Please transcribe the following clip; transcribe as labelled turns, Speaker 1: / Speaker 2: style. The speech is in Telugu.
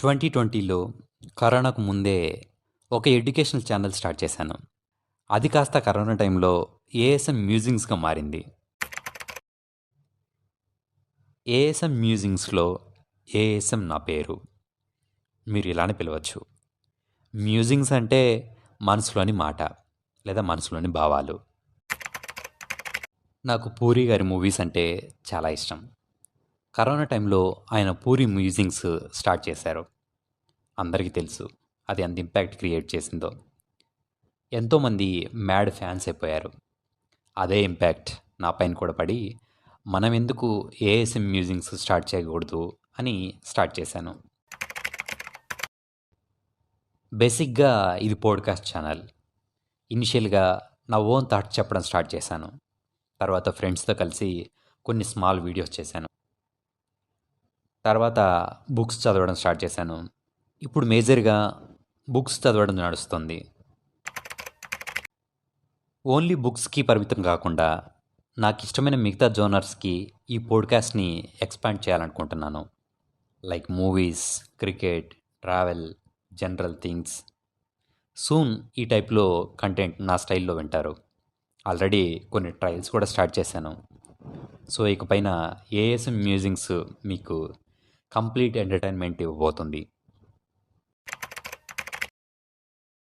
Speaker 1: 2020లో కరోనాకు ముందే ఒక ఎడ్యుకేషనల్ ఛానల్ స్టార్ట్ చేశాను. అది కాస్త కరోనా టైంలో ఏఎస్ఎం మ్యూజింగ్స్‌గా మారింది. ఏఎస్ఎం మ్యూజింగ్స్‌లో ఏఎస్ఎం నా పేరు. మీరు ఇలానే పిలవచ్చు. మ్యూజింగ్స్ అంటే మనసులోని మాట లేదా మనసులోని భావాలు. నాకు పూరి గారి మూవీస్ అంటే చాలా ఇష్టం. కరోనా టైంలో ఆయన పూరి మ్యూజింగ్స్ స్టార్ట్ చేశారు. అందరికీ తెలుసు అది ఎంత ఇంపాక్ట్ క్రియేట్ చేసిందో. ఎంతోమంది మ్యాడ్ ఫ్యాన్స్ అయిపోయారు. అదే ఇంపాక్ట్ నా పైన కూడా పడి మనం ఎందుకు ఏఎస్ఎం మ్యూజింగ్స్ స్టార్ట్ చేయకూడదు అని స్టార్ట్ చేశాను. బేసిక్గా ఇది పోడ్కాస్ట్ ఛానల్. ఇనిషియల్గా నా ఓన్ థాట్స్ చెప్పడం స్టార్ట్ చేశాను. తర్వాత ఫ్రెండ్స్తో కలిసి కొన్ని స్మాల్ వీడియోస్ చేశాను. తర్వాత బుక్స్ చదవడం స్టార్ట్ చేశాను. ఇప్పుడు మేజర్గా బుక్స్ చదవడం నడుస్తుంది. ఓన్లీ బుక్స్కి పరిమితం కాకుండా నాకు ఇష్టమైన మిగతా జోనర్స్కి ఈ పోడ్కాస్ట్ని ఎక్స్పాండ్ చేయాలనుకుంటున్నాను. Like movies, cricket, travel, general things. Soon ఈ టైప్లో కంటెంట్ నా స్టైల్లో వింటారు. ఆల్రెడీ కొన్ని ట్రయల్స్ కూడా స్టార్ట్ చేశాను. సో ఇకపైన ఏఎస్ఎం మ్యూజింగ్స్ మీకు కంప్లీట్ ఎంటర్టైన్మెంట్ ఇవ్వబోతుంది.